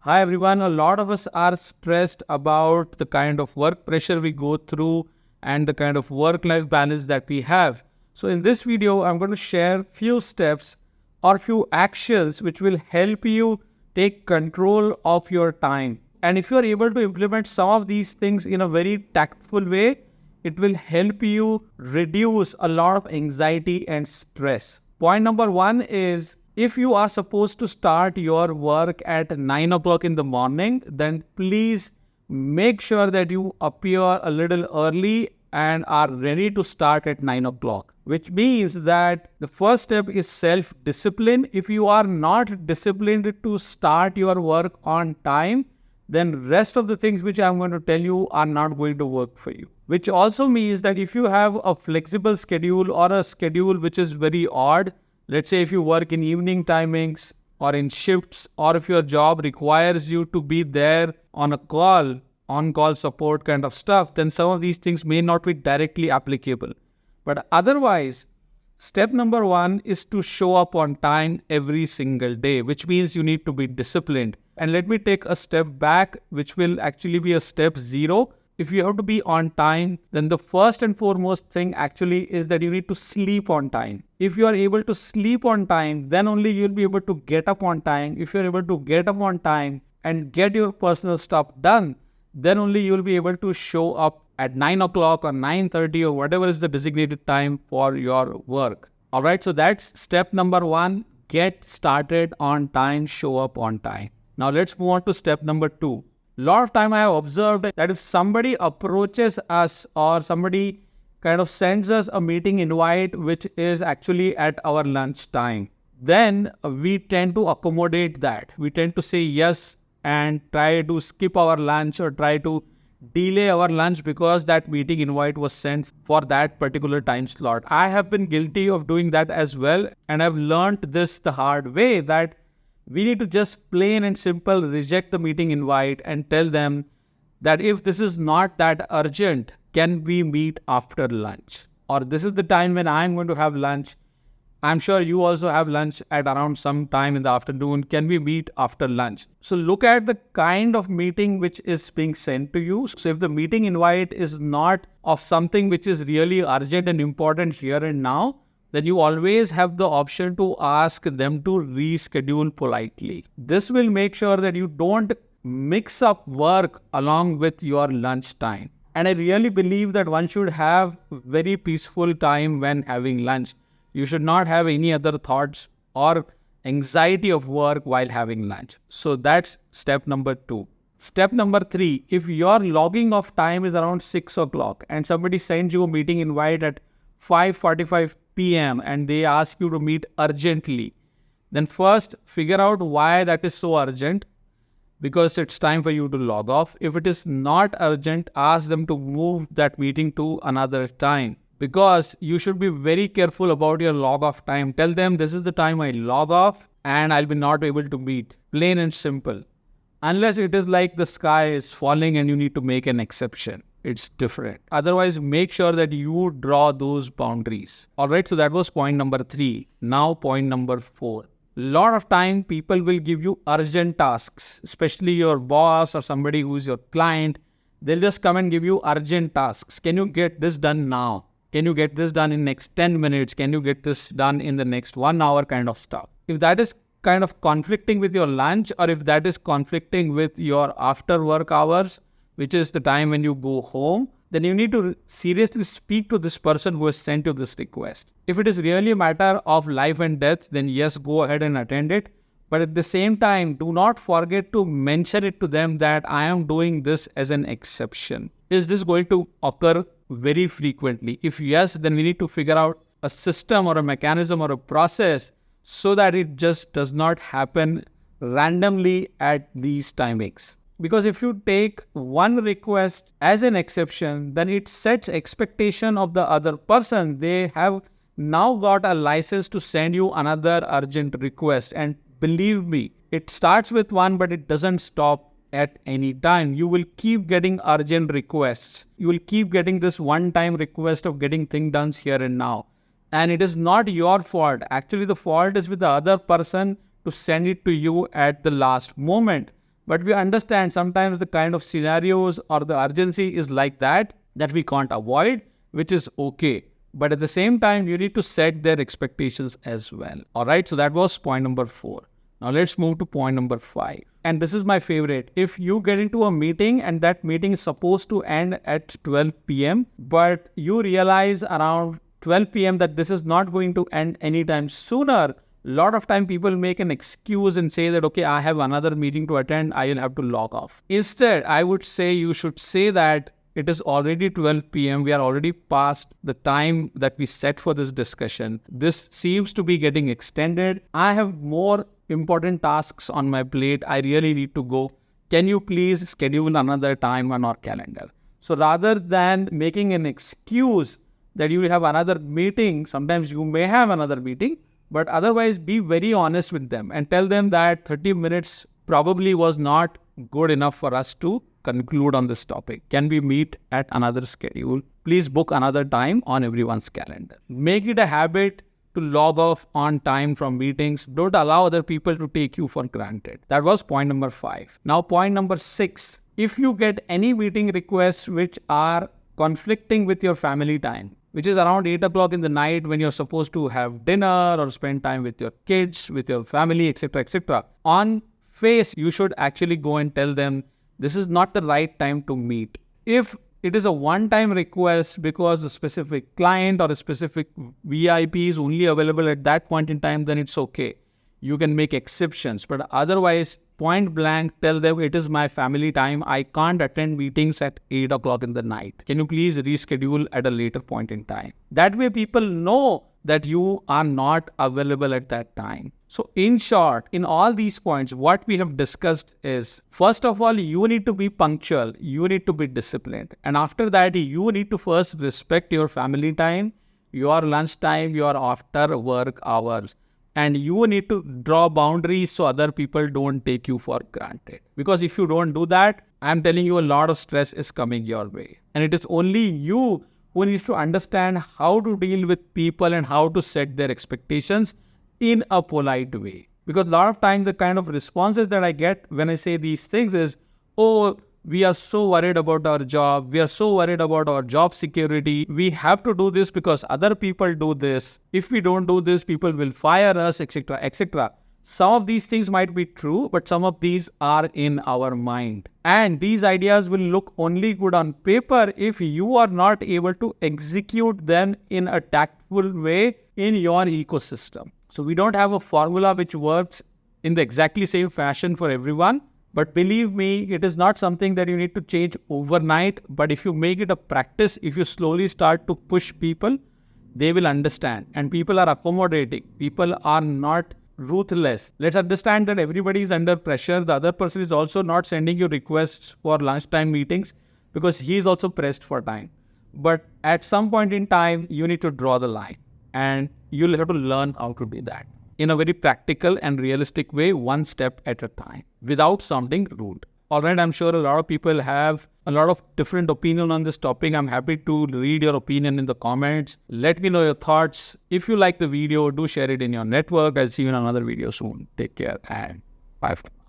Hi everyone, a lot of us are stressed about the kind of work pressure we go through and the kind of work-life balance that we have. So in this video, I'm going to share few steps or few actions which will help you take control of your time. And if you are able to implement some of these things in a very tactful way, it will help you reduce a lot of anxiety and stress. Point number one is, if you are supposed to start your work at 9 o'clock in the morning, then please make sure that you appear a little early and are ready to start at 9 o'clock. Which means that the first step is self-discipline. If you are not disciplined to start your work on time, then rest of the things which I'm going to tell you are not going to work for you. Which also means that if you have a flexible schedule or a schedule which is very odd, let's say if you work in evening timings or in shifts, or if your job requires you to be there on a call, on-call support kind of stuff, then some of these things may not be directly applicable. But otherwise, step number one is to show up on time every single day, which means you need to be disciplined. And let me take a step back, which will actually be a step 0. If you have to be on time, then the first and foremost thing actually is that you need to sleep on time. If you are able to sleep on time, then only you'll be able to get up on time. If you're able to get up on time and get your personal stuff done, then only you'll be able to show up at 9 o'clock or 9:30 or whatever is the designated time for your work. All right, so that's step number 1. Get started on time, show up on time. Now let's move on to step number 2. A lot of time I have observed that if somebody approaches us or somebody kind of sends us a meeting invite which is actually at our lunch time, then we tend to accommodate that. We tend to say yes and try to skip our lunch or try to delay our lunch because that meeting invite was sent for that particular time slot. I have been guilty of doing that as well, and I've learned this the hard way, that we need to just plain and simple reject the meeting invite and tell them that if this is not that urgent, can we meet after lunch? Or this is the time when I'm going to have lunch. I'm sure you also have lunch at around some time in the afternoon. Can we meet after lunch? So look at the kind of meeting which is being sent to you. So if the meeting invite is not of something which is really urgent and important here and now, then you always have the option to ask them to reschedule politely. This will make sure that you don't mix up work along with your lunch time. And I really believe that one should have very peaceful time when having lunch. You should not have any other thoughts or anxiety of work while having lunch. So that's step number 2. Step number 3, if your logging off time is around 6 o'clock and somebody sends you a meeting invite at 5:45 p.m. and they ask you to meet urgently, then first figure out why that is so urgent, because it's time for you to log off. If it is not urgent, ask them to move that meeting to another time, because you should be very careful about your log off time. Tell them this is the time I log off and I'll be not able to meet. Plain and simple. Unless it is like the sky is falling and you need to make an exception. It's different. Otherwise, make sure that you draw those boundaries. Alright, so that was point number 3. Now point number 4. A lot of time people will give you urgent tasks, especially your boss or somebody who's your client. They'll just come and give you urgent tasks. Can you get this done now? Can you get this done in next 10 minutes? Can you get this done in the next 1 hour kind of stuff? If that is kind of conflicting with your lunch, or if that is conflicting with your after work hours, which is the time when you go home, then you need to seriously speak to this person who has sent you this request. If it is really a matter of life and death, then yes, go ahead and attend it. But at the same time, do not forget to mention it to them that I am doing this as an exception. Is this going to occur very frequently? If yes, then we need to figure out a system or a mechanism or a process so that it just does not happen randomly at these timings. Because if you take one request as an exception, then it sets expectation of the other person. They have now got a license to send you another urgent request. And believe me, it starts with one, but it doesn't stop at any time. You will keep getting urgent requests. You will keep getting this one-time request of getting things done here and now. And it is not your fault. Actually, the fault is with the other person to send it to you at the last moment. But we understand sometimes the kind of scenarios or the urgency is like that we can't avoid, which is okay. But at the same time, you need to set their expectations as well. All right. So that was point number 4. Now let's move to point number 5. And this is my favorite. If you get into a meeting and that meeting is supposed to end at 12 p.m., but you realize around 12 p.m. that this is not going to end anytime sooner, a lot of time people make an excuse and say that, okay, I have another meeting to attend, I will have to log off. Instead, I would say you should say that it is already 12 p.m. We are already past the time that we set for this discussion. This seems to be getting extended. I have more important tasks on my plate. I really need to go. Can you please schedule another time on our calendar? So rather than making an excuse that you will have another meeting, sometimes you may have another meeting, but otherwise be very honest with them and tell them that 30 minutes probably was not good enough for us to conclude on this topic. Can we meet at another schedule? Please book another time on everyone's calendar. Make it a habit to log off on time from meetings. Don't allow other people to take you for granted. That was point number 5. Now point number 6. If you get any meeting requests which are conflicting with your family time, which is around 8 o'clock in the night when you're supposed to have dinner or spend time with your kids, with your family, etc., etc., on face, you should actually go and tell them, this is not the right time to meet. If it is a one-time request because the specific client or a specific VIP is only available at that point in time, then it's okay. You can make exceptions. But otherwise, point blank, tell them it is my family time. I can't attend meetings at 8 o'clock in the night. Can you please reschedule at a later point in time? That way people know that you are not available at that time. So in short, in all these points, what we have discussed is, first of all, you need to be punctual. You need to be disciplined. And after that, you need to first respect your family time, your lunch time, your after work hours. And you need to draw boundaries so other people don't take you for granted. Because if you don't do that, I'm telling you, a lot of stress is coming your way. And it is only you who needs to understand how to deal with people and how to set their expectations in a polite way. Because a lot of times the kind of responses that I get when I say these things is, oh, we are so worried about our job. We are so worried about our job security. We have to do this because other people do this. If we don't do this, people will fire us, etc., etc. Some of these things might be true, but some of these are in our mind. And these ideas will look only good on paper if you are not able to execute them in a tactful way in your ecosystem. So we don't have a formula which works in the exactly same fashion for everyone. But believe me, it is not something that you need to change overnight. But if you make it a practice, if you slowly start to push people, they will understand. And people are accommodating. People are not ruthless. Let's understand that everybody is under pressure. The other person is also not sending you requests for lunchtime meetings because he is also pressed for time. But at some point in time, you need to draw the line. And you'll have to learn how to do that in a very practical and realistic way, one step at a time, without sounding rude. All right, I'm sure a lot of people have a lot of different opinion on this topic. I'm happy to read your opinion in the comments. Let me know your thoughts. If you like the video, do share it in your network. I'll see you in another video soon. Take care and bye for now.